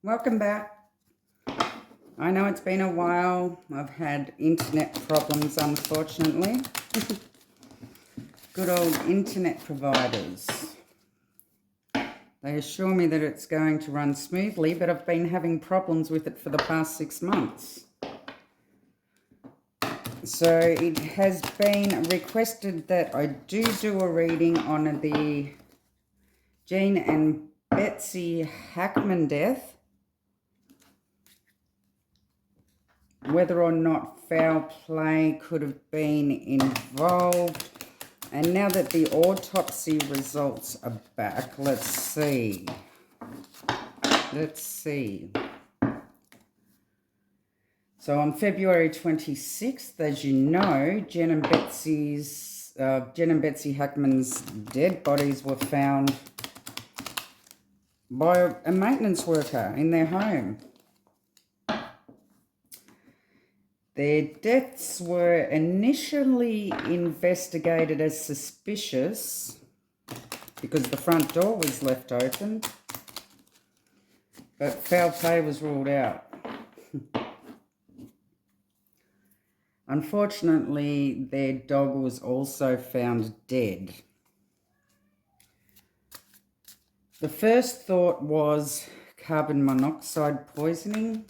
Welcome back. I know it's been a while. I've had internet problems, unfortunately. Good old internet providers. They assure me that it's going to run smoothly, but I've been having problems with it for the past 6 months. So it has been requested that I do a reading on the Jane and Betsy Hackman death. Whether or not foul play could have been involved. And now that the autopsy results are back, let's see. So on February 26th, as you know, Jen and Betsy Hackman's dead bodies were found by a maintenance worker in their home. Their deaths were initially investigated as suspicious because the front door was left open, but foul play was ruled out. Unfortunately, their dog was also found dead. The first thought was carbon monoxide poisoning.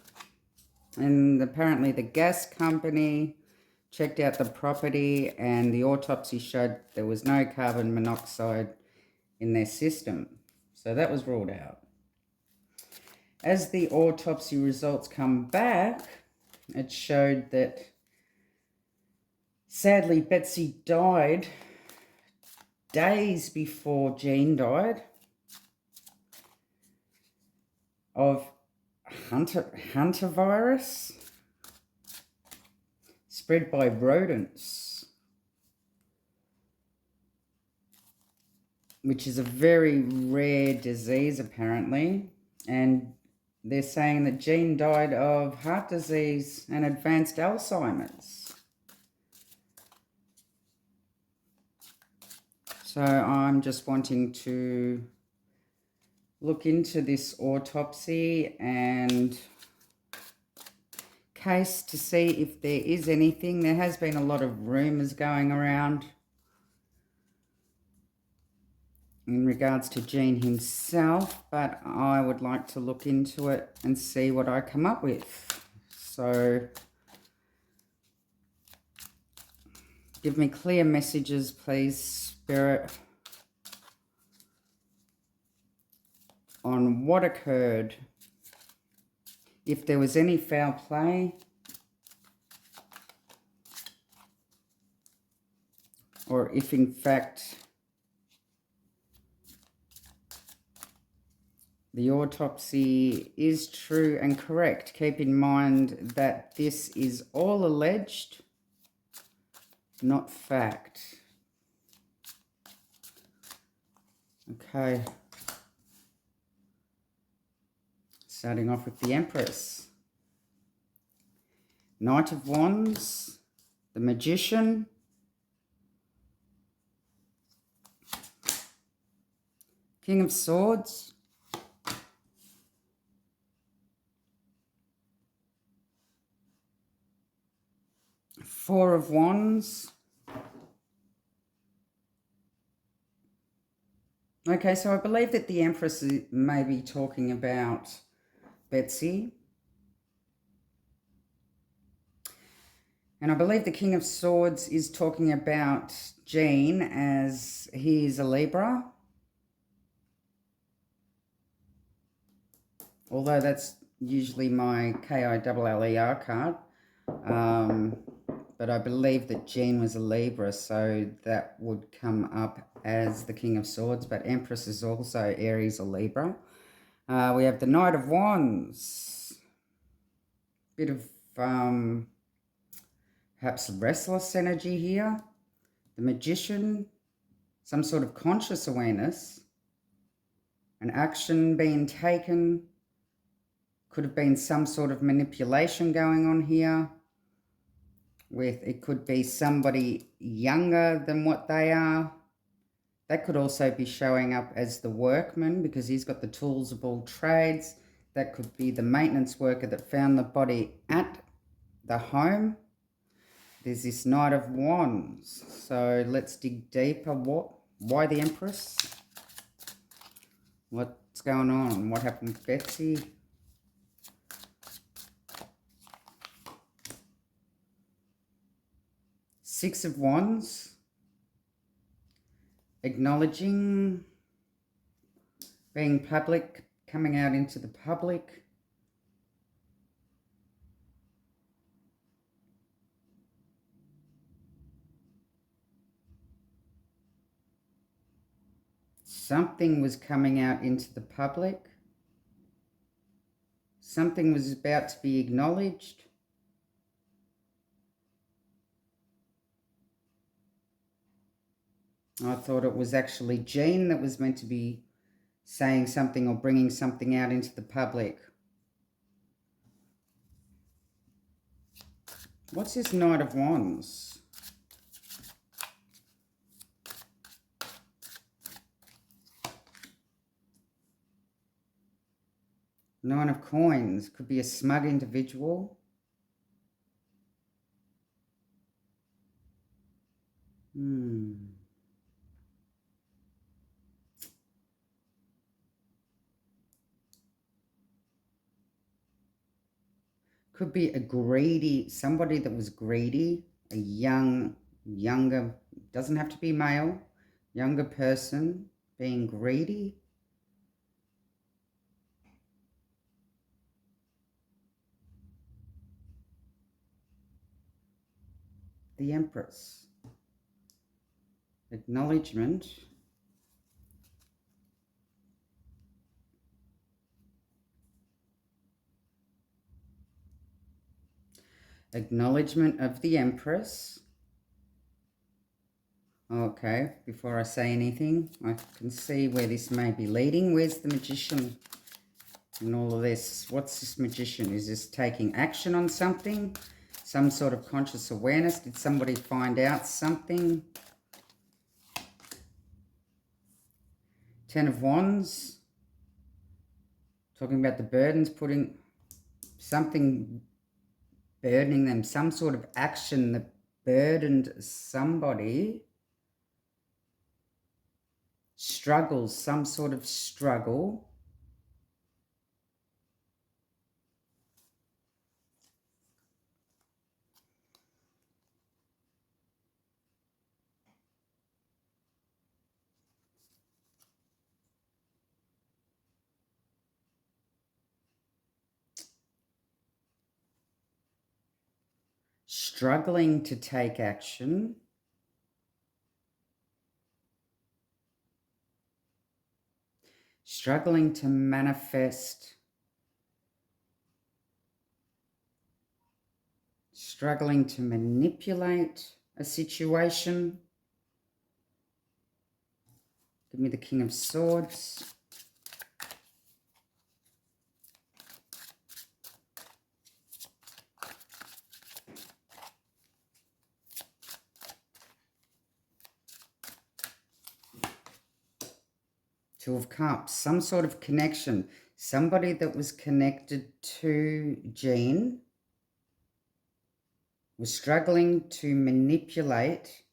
And apparently the gas company checked out the property and the autopsy showed there was no carbon monoxide in their system. So that was ruled out. As the autopsy results come back, it showed that sadly Betsy died days before Jean died of Hunter virus spread by rodents, which is a very rare disease apparently, and they're saying that Jean died of heart disease and advanced Alzheimer's. So I'm just wanting to look into this autopsy and case to see if there is anything. There has been a lot of rumours going around in regards to Jean himself, but I would like to look into it and see what I come up with. So give me clear messages, please, Spirit, on what occurred, if there was any foul play, or if in fact the autopsy is true and correct. Keep in mind that this is all alleged, not fact. Okay. Starting off with the Empress. Knight of Wands, the Magician, King of Swords, Four of Wands. Okay, so I believe that the Empress may be talking about Betsy. And I believe the King of Swords is talking about Jean, as he is a Libra. Although that's usually my KILLER card. But I believe that Jean was a Libra, so that would come up as the King of Swords. But Empress is also Aries or Libra. We have the Knight of Wands. Bit of perhaps restless energy here. The Magician. Some sort of conscious awareness. An action being taken. Could have been some sort of manipulation going on here. It could be somebody younger than what they are. That could also be showing up as the workman, because he's got the tools of all trades. That could be the maintenance worker that found the body at the home. There's this Knight of Wands. So let's dig deeper. Why the Empress? What's going on? What happened with Betsy? Six of Wands. Acknowledging, being public, coming out into the public. Something was coming out into the public. Something was about to be acknowledged. I thought it was actually Jean that was meant to be saying something or bringing something out into the public. What's this Knight of Wands? Nine of Coins. Could be a smug individual. Could be a greedy, somebody that was greedy, a younger, doesn't have to be male, younger person being greedy. The Empress. Acknowledgement. Acknowledgement of the Empress. Okay, before I say anything, I can see where this may be leading. Where's the Magician in all of this? What's this Magician? Is this taking action on something? Some sort of conscious awareness? Did somebody find out something? Ten of Wands. Talking about the burdens, putting something, burdening them, some sort of action that burdened somebody. Struggles, some sort of struggle. Struggling to take action. Struggling to manifest. Struggling to manipulate a situation. Give me the King of Swords. Two of Cups, some sort of connection. Somebody that was connected to Jean was struggling to manipulate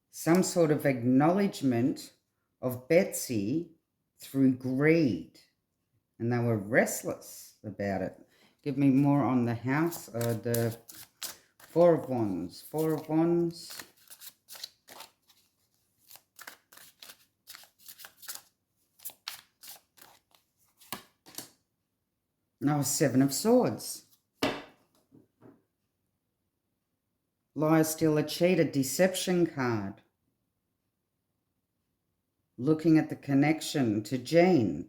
some sort of acknowledgement of Betsy through greed. And they were restless about it. Give me more on the house, the Four of Wands. Four of Wands. No, Seven of Swords. Liar, stealer, cheater, deception card. Looking at the connection to Jean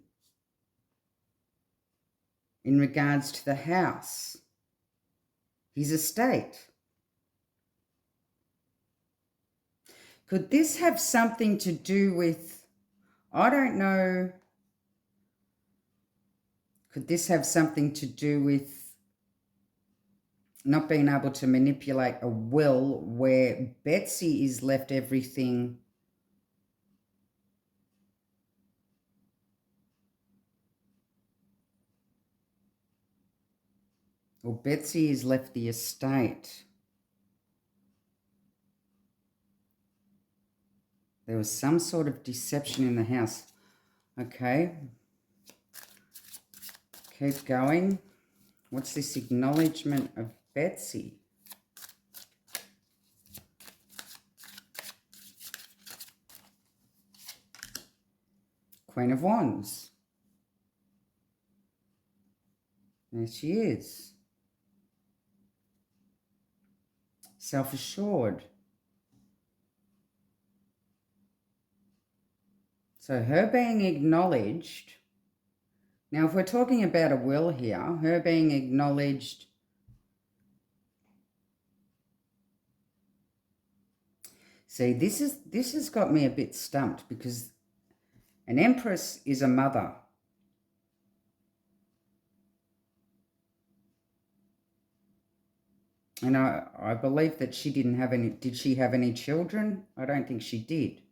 in regards to the house, his estate. Could this have something to do with, I don't know, could this have something to do with not being able to manipulate a will where Betsy is left everything Well, Betsy has left the estate. There was some sort of deception in the house. Okay. Keep going. What's this acknowledgement of Betsy? Queen of Wands. There she is. Self-assured. So her being acknowledged. Now, if we're talking about a will here, her being acknowledged. See, this has got me a bit stumped because an empress is a mother. And I believe that she didn't have any. Did she have any children? I don't think she did.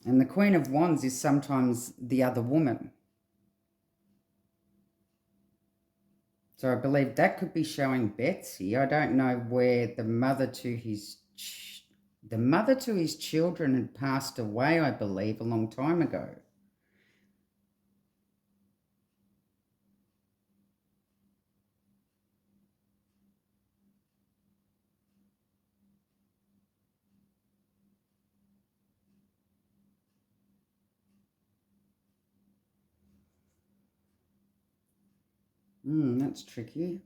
And the Queen of Wands is sometimes the other woman. So I believe that could be showing Betsy. I don't know where the mother to his children had passed away, I believe, a long time ago. That's tricky.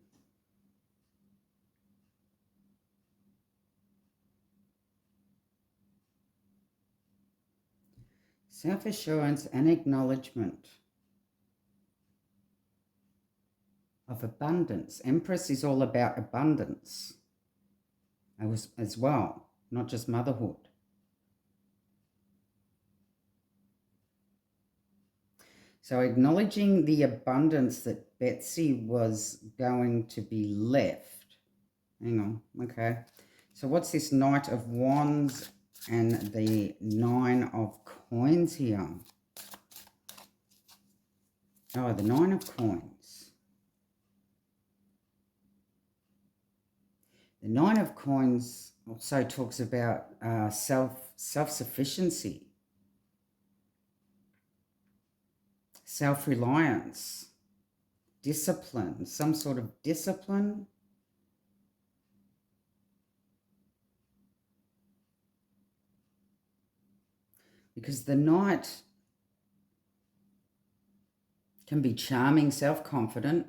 Self-assurance and acknowledgement of abundance. Empress is all about abundance as well, not just motherhood. So acknowledging the abundance that Betsy was going to be left. Hang on, okay. So what's this Knight of Wands and the Nine of Coins here? Oh, the Nine of Coins. The Nine of Coins also talks about self-sufficiency, self-reliance, discipline, some sort of discipline. Because the Knight can be charming, self-confident,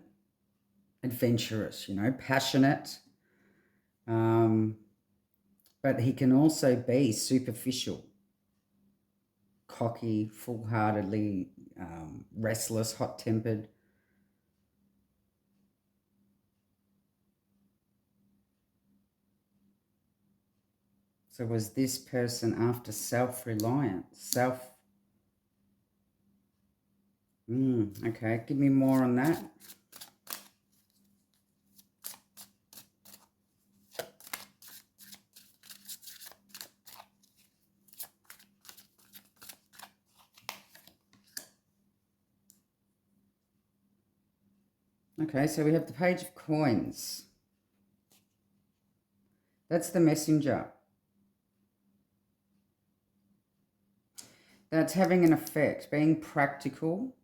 adventurous, passionate. But he can also be superficial, cocky, full-heartedly, restless, hot-tempered. So was this person after self-reliance? Okay, give me more on that. Okay, so we have the Page of Coins. That's the messenger. That's having an effect, being practical.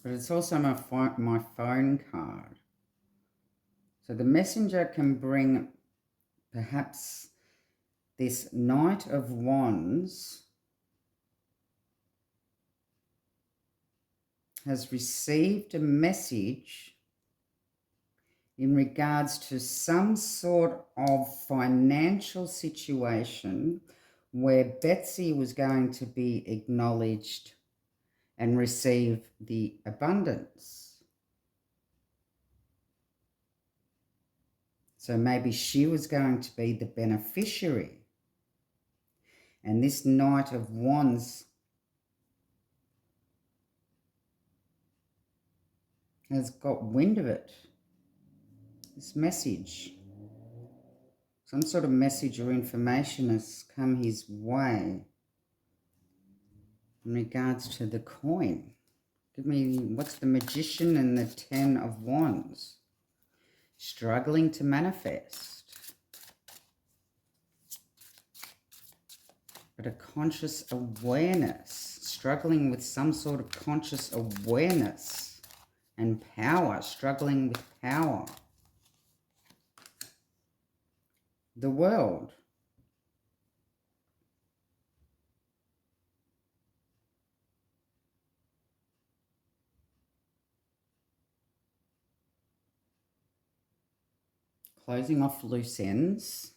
But it's also my phone card. So the messenger can bring perhaps this Knight of Wands has received a message in regards to some sort of financial situation where Betsy was going to be acknowledged and receive the abundance. So maybe she was going to be the beneficiary. And this Knight of Wands has got wind of it. This message. Some sort of message or information has come his way in regards to the coin. Give me, what's the Magician and the Ten of Wands? Struggling to manifest. But a conscious awareness. Struggling with some sort of conscious awareness and power. Struggling with power. The World. Closing off loose ends.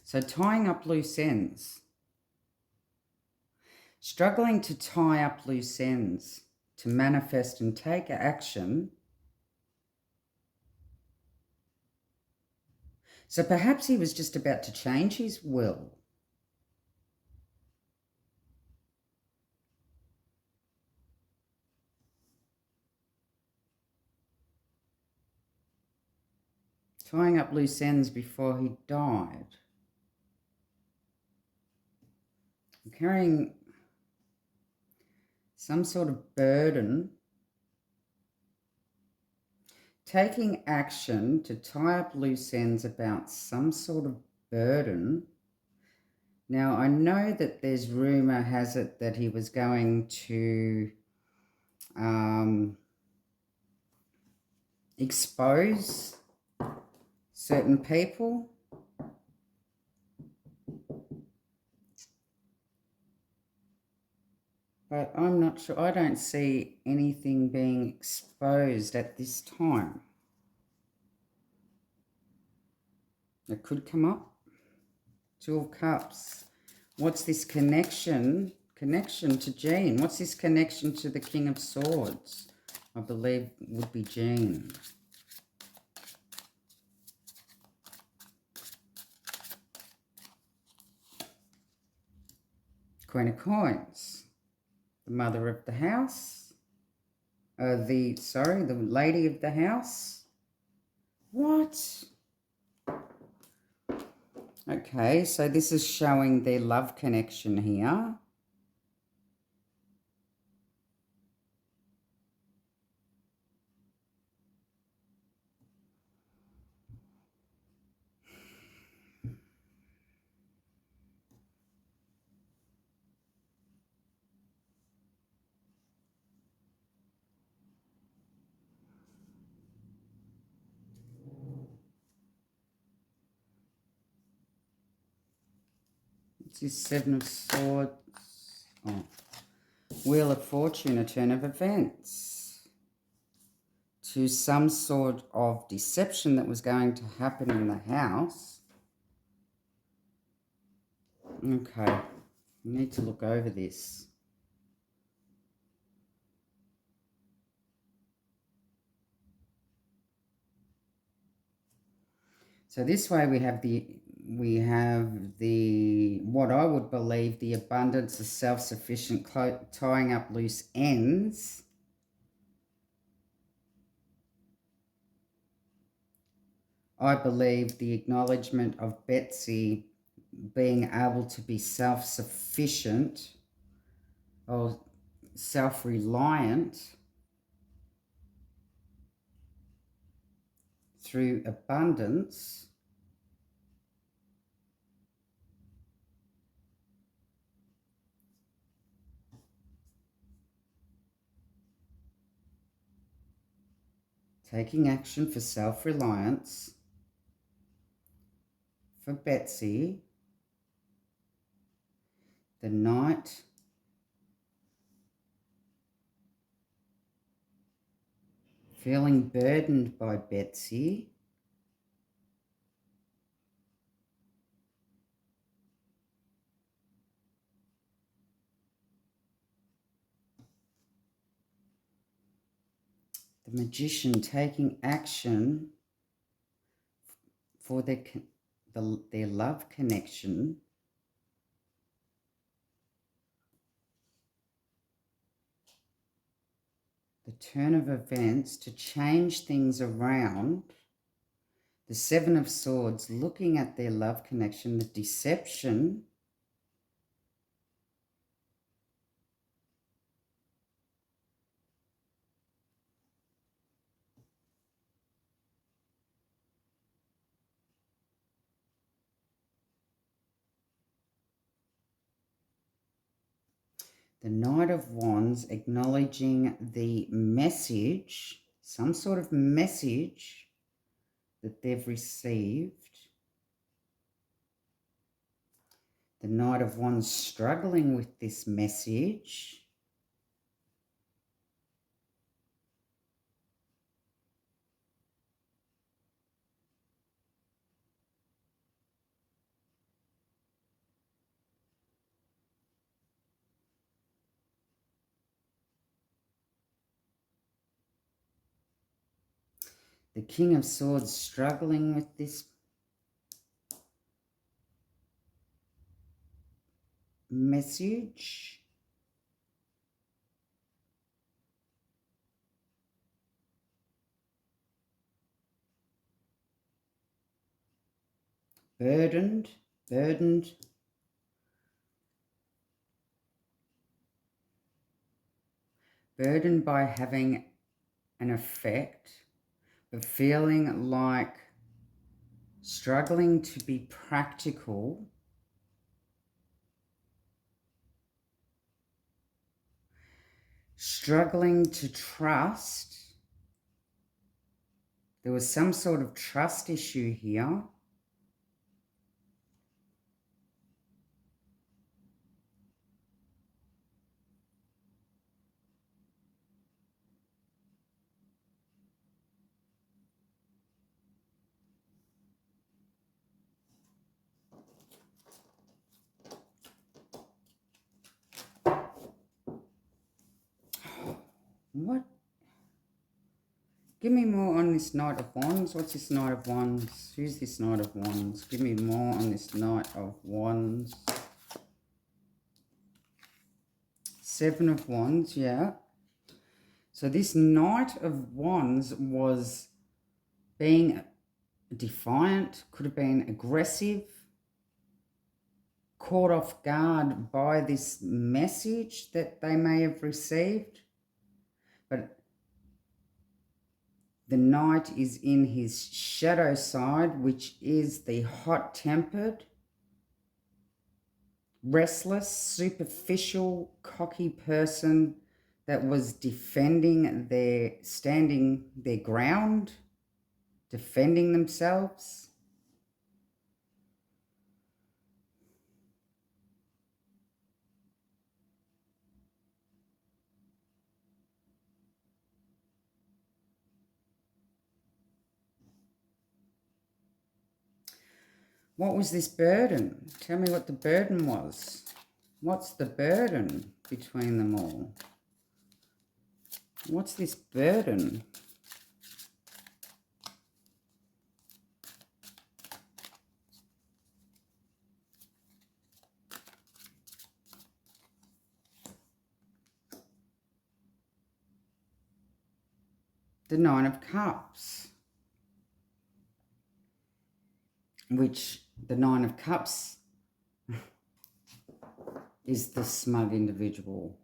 So tying up loose ends. Struggling to tie up loose ends, to manifest and take action. So perhaps he was just about to change his will. Tying up loose ends before he died. Carrying some sort of burden. Taking action to tie up loose ends about some sort of burden. Now, I know that there's rumour has it that he was going to expose certain people. But I'm not sure. I don't see anything being exposed at this time. It could come up. Two of Cups. What's this connection? Connection to Jean. What's this connection to the King of Swords? I believe would be Jean. Queen of Coins. The mother of the house. The lady of the house. What? Okay, so this is showing their love connection here. This is Seven of Swords. Oh. Wheel of Fortune, a turn of events. To some sort of deception that was going to happen in the house. Okay. I need to look over this. So this way we have the what I would believe the abundance of self-sufficient tying up loose ends. I believe the acknowledgement of Betsy being able to be self-sufficient or self-reliant through abundance. Taking action for self-reliance for Betsy. The Knight. Feeling burdened by Betsy. The Magician taking action for their love connection. The turn of events to change things around. The Seven of Swords, looking at their love connection, the deception. The Knight of Wands, acknowledging the message, some sort of message that they've received. The Knight of Wands struggling with this message. The King of Swords struggling with this message. Burdened. Burdened by having an effect, but feeling like struggling to be practical, struggling to trust. There was some sort of trust issue here. What? Give me more on this Knight of Wands. What's this Knight of Wands? Who's this Knight of Wands? Give me more on this Knight of Wands. Seven of Wands, yeah. So this Knight of Wands was being defiant, could have been aggressive, caught off guard by this message that they may have received. But the Knight is in his shadow side, which is the hot-tempered, restless, superficial, cocky person that was standing their ground, defending themselves. What was this burden? Tell me what the burden was. What's the burden between them all? What's this burden? The Nine of Cups. Which the Nine of Cups is the smug individual.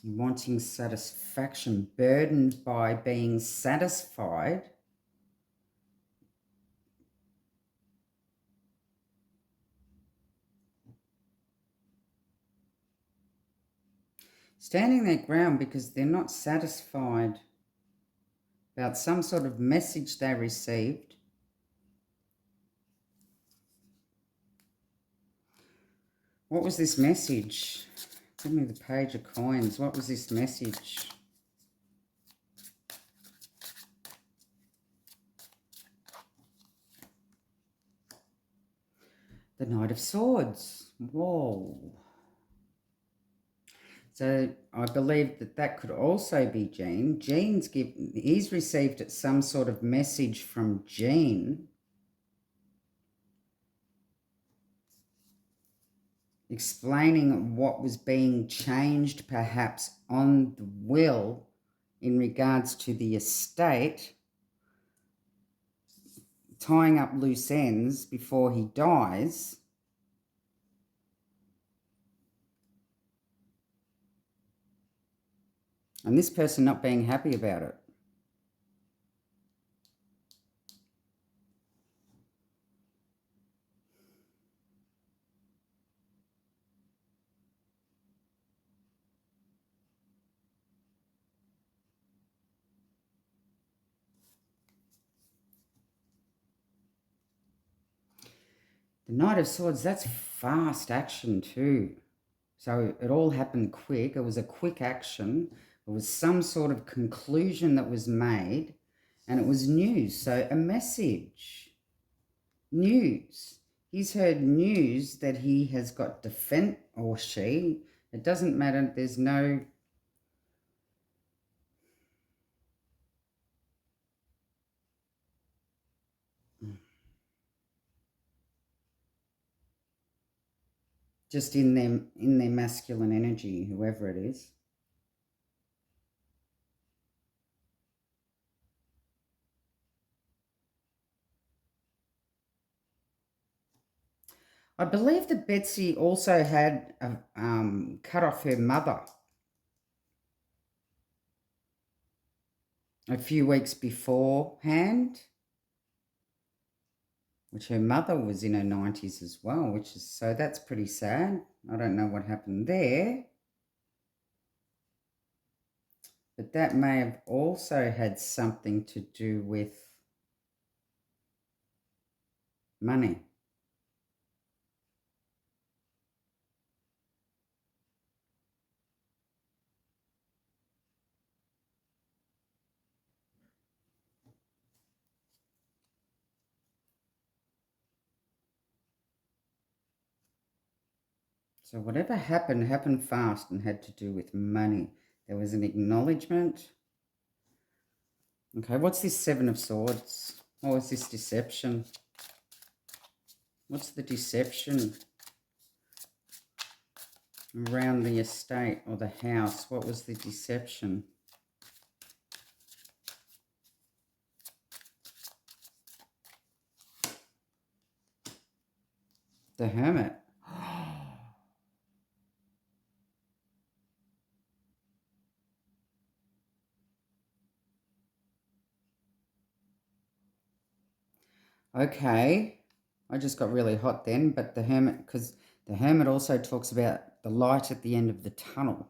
Wanting satisfaction, burdened by being satisfied. Standing their ground because they're not satisfied about some sort of message they received. What was this message? Give me the Page of Coins. What was this message? The Knight of Swords. Whoa. So I believe that could also be Jean. He's received some sort of message from Jean. explaining what was being changed perhaps on the will in regards to the estate, tying up loose ends before he dies. And this person not being happy about it. The Knight of Swords, that's fast action too. So it all happened quick. It was a quick action. It was some sort of conclusion that was made, and it was news. So a message, news. He's heard news that he has got defense, or she. It doesn't matter. There's no... just in their masculine energy, whoever it is. I believe that Betsy also had cut off her mother a few weeks beforehand, which her mother was in her 90s as well, which is, so that's pretty sad. I don't know what happened there. But that may have also had something to do with money. So whatever happened, happened fast and had to do with money. There was an acknowledgement. Okay, what's this Seven of Swords? Oh, is this deception? What's the deception around the estate or the house? What was the deception? The Hermit. Okay, I just got really hot then, but the Hermit, because the Hermit also talks about the light at the end of the tunnel.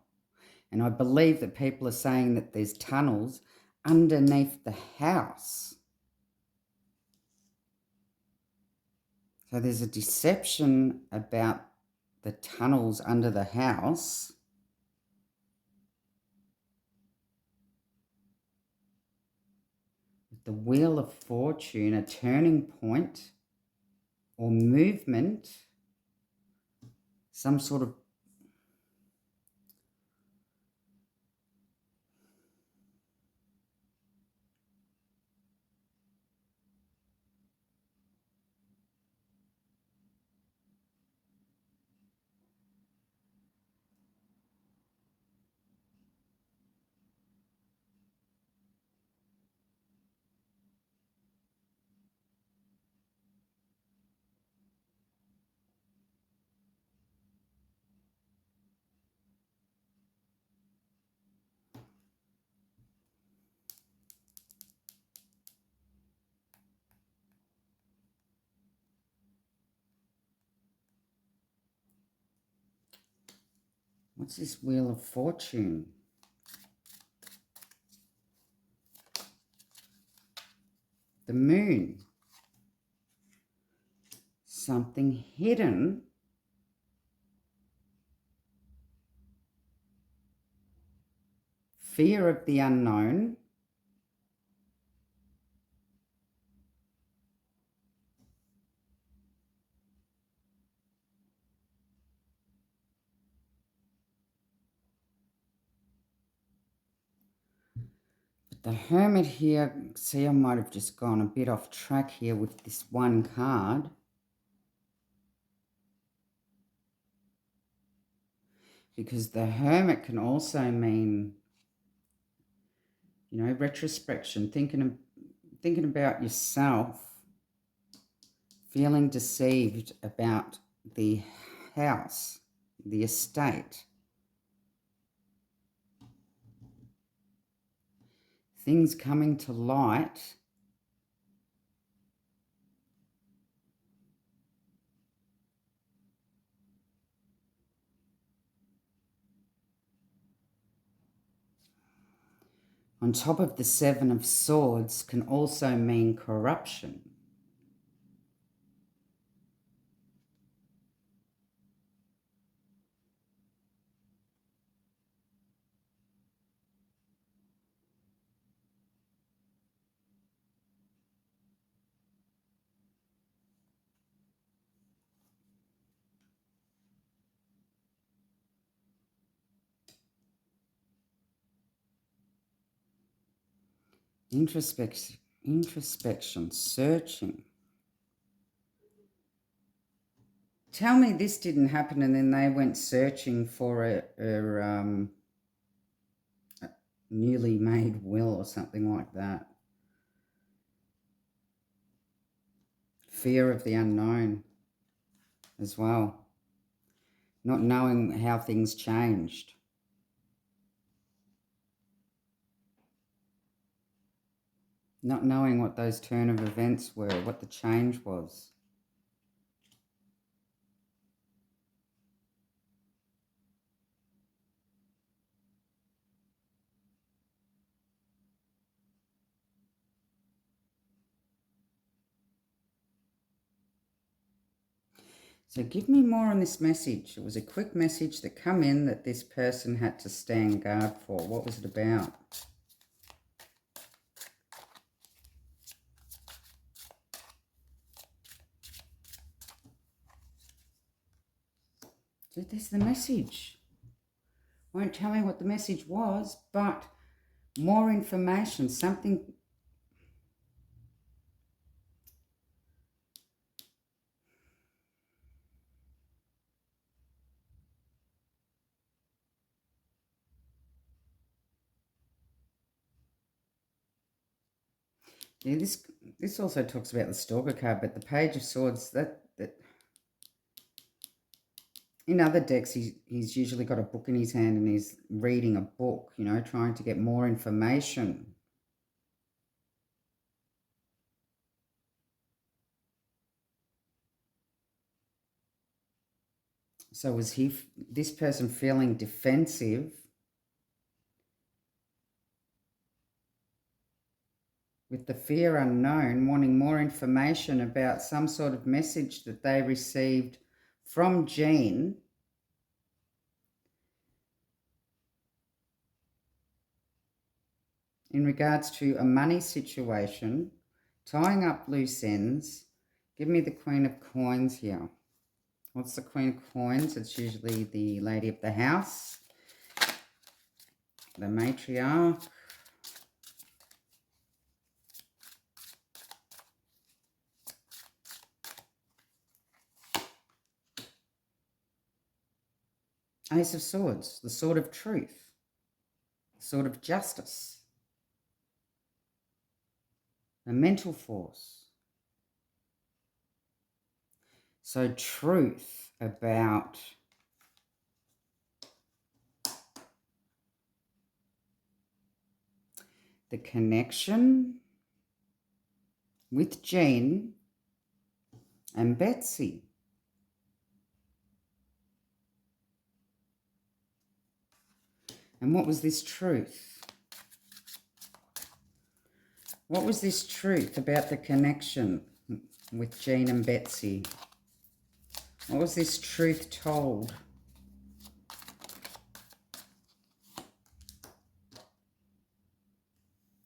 And I believe that people are saying that there's tunnels underneath the house. So there's a deception about the tunnels under the house. The Wheel of Fortune, a turning point or movement, some sort of what's this Wheel of Fortune? The Moon. Something hidden. Fear of the unknown. The Hermit here, see, I might have just gone a bit off track here with this one card. because the Hermit can also mean, you know, retrospection, thinking about yourself, feeling deceived about the house, the estate, things coming to light. On top of the Seven of Swords can also mean corruption. Introspection, searching. Tell me this didn't happen and then they went searching for a newly made will or something like that. Fear of the unknown as well. Not knowing how things changed. Not knowing what those turn of events were, what the change was. So give me more on this message. It was a quick message that come in that this person had to stand guard for. What was it about? So there's the message. Won't tell me what the message was, but more information, something. Yeah, this also talks about the Stalker card, but the Page of Swords, that in other decks, he's usually got a book in his hand and he's reading a book, you know, trying to get more information. So was this person feeling defensive with the fear unknown, wanting more information about some sort of message that they received from Jean in regards to a money situation, tying up loose ends? Give me the Queen of Coins here. What's the Queen of Coins? It's usually the lady of the house, the matriarch. Ace of Swords, the sword of truth, the sword of justice, the mental force. So truth about the connection with Jean and Betsy. And what was this truth? What was this truth about the connection with Jean and Betsy? What was this truth told?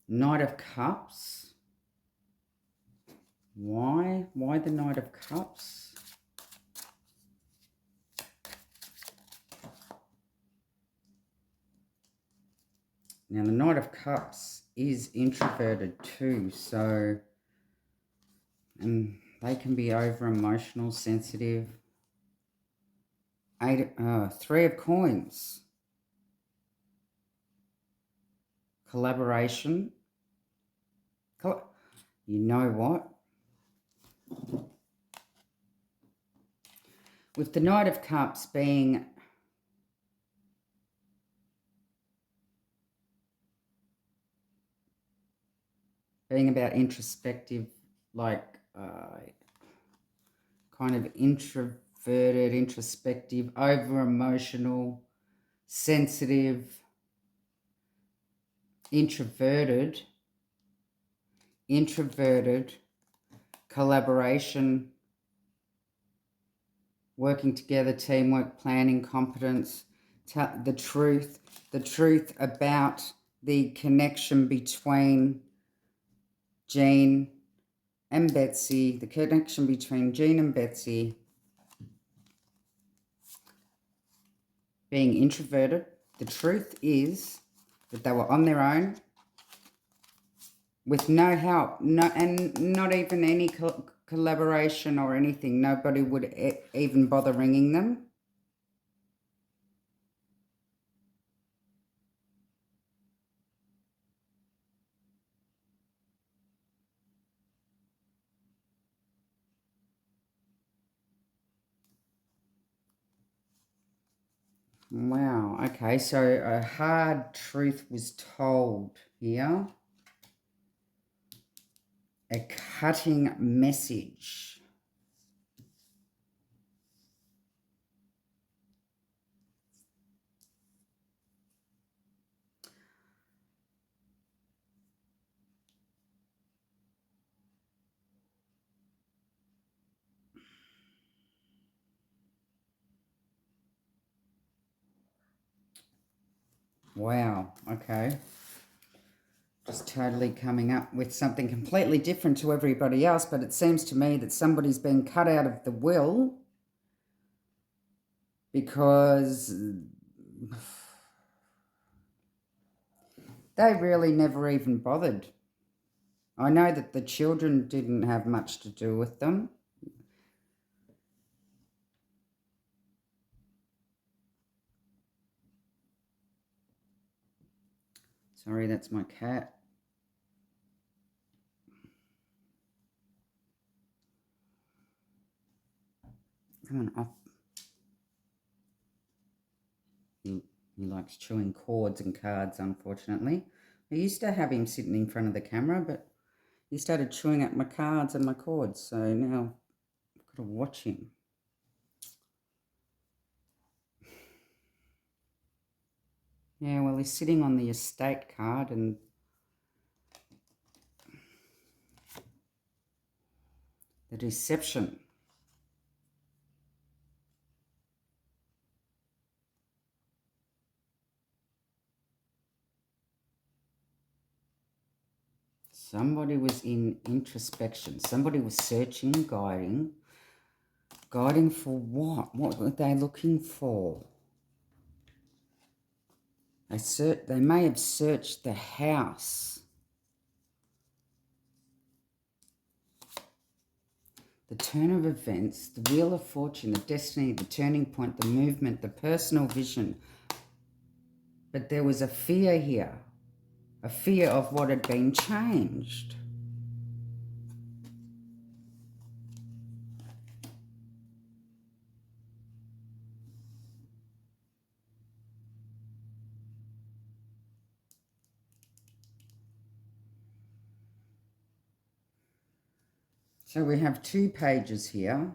Knight of Cups. Why? Why the Knight of Cups? Now, the Knight of Cups is introverted too, so and they can be over emotional, sensitive. Three of coins. Collaboration. You know what? With the Knight of Cups being about introspective, like kind of introverted, introspective, over-emotional, sensitive, introverted, collaboration, working together, teamwork, planning, competence, the truth about the connection between Jean and Betsy, the connection between Jean and Betsy being introverted. The truth is that they were on their own with no help, and not even any collaboration or anything. Nobody would even bother ringing them. Wow, okay, so a hard truth was told here. A cutting message. Wow, okay. Just totally coming up with something completely different to everybody else, but it seems to me that somebody's been cut out of the will because they really never even bothered. I know that the children didn't have much to do with them. Sorry, that's my cat. Come on, off. He likes chewing cords and cards, unfortunately. I used to have him sitting in front of the camera, but he started chewing at my cards and my cords, so now I've got to watch him. Yeah, well, he's sitting on the estate card and the deception. Somebody was in introspection. Somebody was searching, guiding. Guiding for what? What were they looking for? They may have searched the house. The turn of events, the wheel of fortune, the destiny, the turning point, the movement, the personal vision. But there was a fear here. A fear of what had been changed. So we have 2 pages here.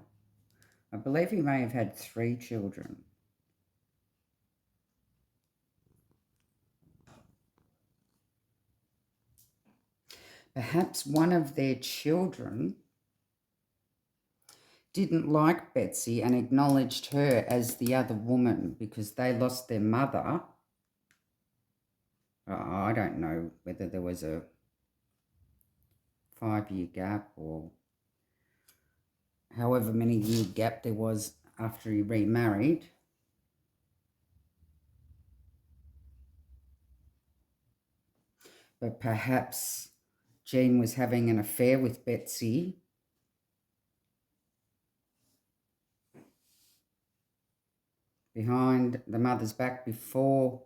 I believe he may have had 3 children. Perhaps one of their children didn't like Betsy and acknowledged her as the other woman because they lost their mother. I don't know whether there was a 5-year gap or however many year gap there was after he remarried. But perhaps Jean was having an affair with Betsy. behind the mother's back before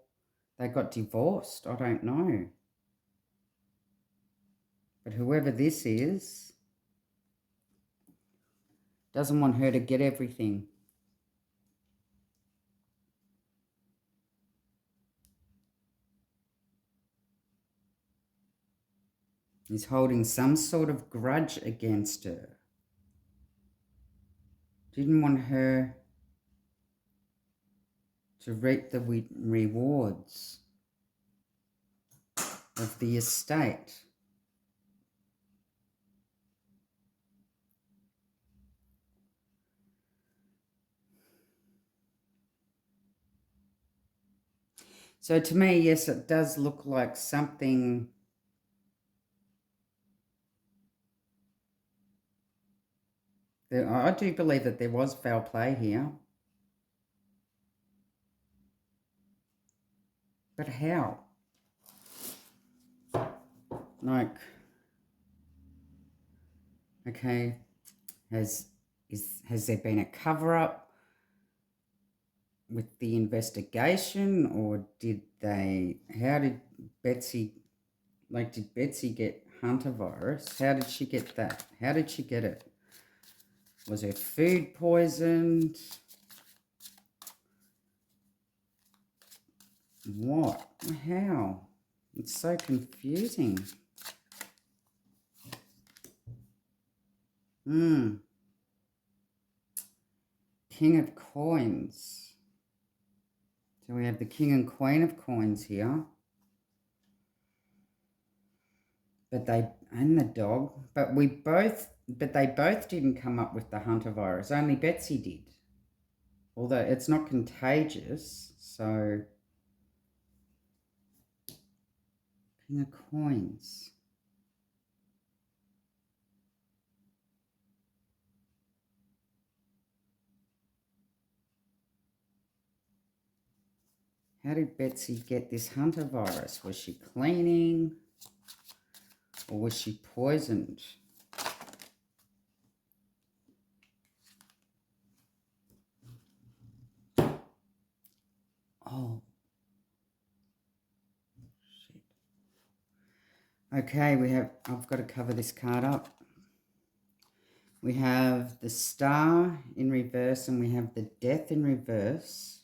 they got divorced. I don't know. But whoever this is doesn't want her to get everything. He's holding some sort of grudge against her. Didn't want her to reap the rewards of the estate. So to me, yes, it does look like something I do believe that there was foul play here. But how? Like, okay, has there been a cover-up with the investigation, or how did Betsy get Hunter virus? How did she get that? How did she get it? Was her food poisoned? What? How? It's so confusing. King of coins. So we have the king and queen of coins here. And the dog. But they both didn't come up with the Hunter virus. Only Betsy did. Although it's not contagious, so king of coins. How did Betsy get this Hunter virus? Was she cleaning? Or was she poisoned? Oh. Shit. Okay, I've got to cover this card up. We have the Star in reverse and we have the Death in reverse.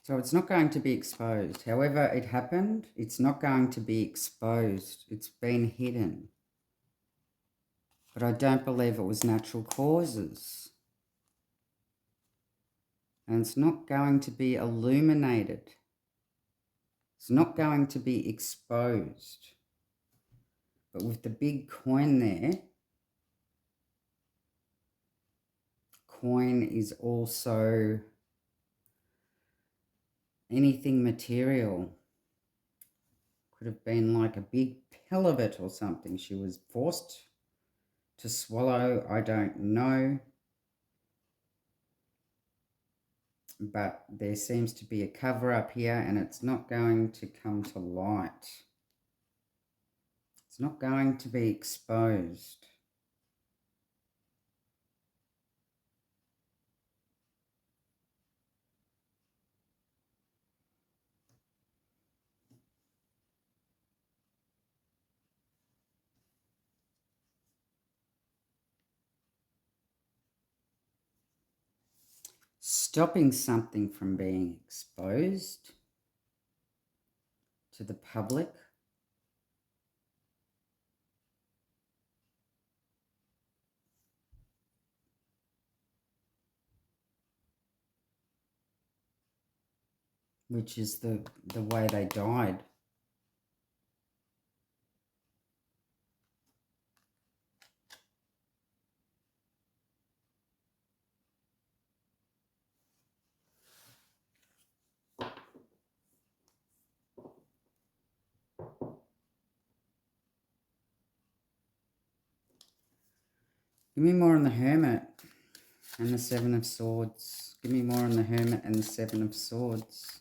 So it's not going to be exposed. However it happened, it's not going to be exposed. It's been hidden. But I don't believe it was natural causes. And it's not going to be illuminated. It's not going to be exposed. But with the big coin there, coin is also anything material. Could have been like a big pill of it or something. She was forced to swallow. I don't know. But there seems to be a cover up here and it's not going to come to light. It's not going to be exposed. Stopping something from being exposed to the public. Which is the way they died. Give me more on the Hermit and the Seven of Swords. Give me more on the Hermit and the Seven of Swords.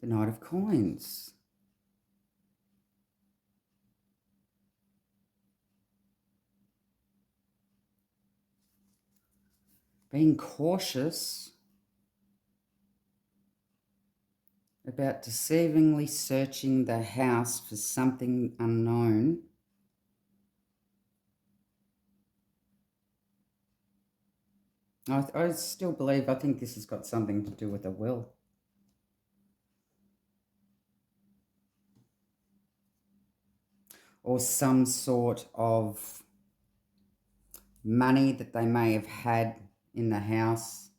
The Knight of Coins. Being cautious about deceivingly searching the house for something unknown. I still believe, I think this has got something to do with a will. Or some sort of money that they may have had in the house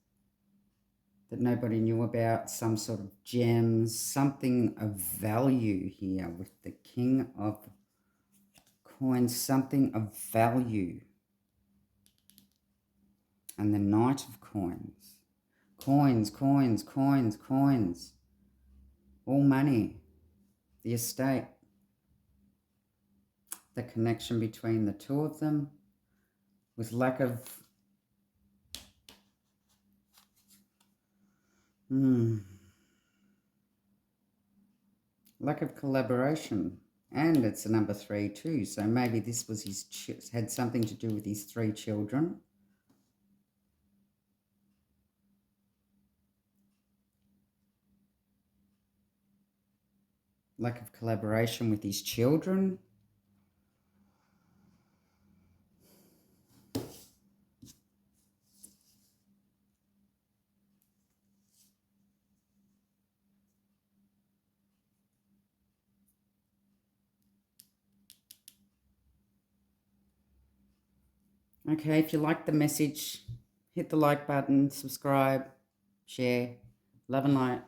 that nobody knew about, some sort of gems, something of value here with the King of Coins, something of value. And the Knight of Coins. Coins, coins, coins, coins. All money. The estate. The connection between the two of them. With lack of... lack of collaboration. And it's a number 3 too. So maybe this was had something to do with his 3 children. Lack of collaboration with his children. Okay, if you like the message, hit the like button, subscribe, share. Love and light.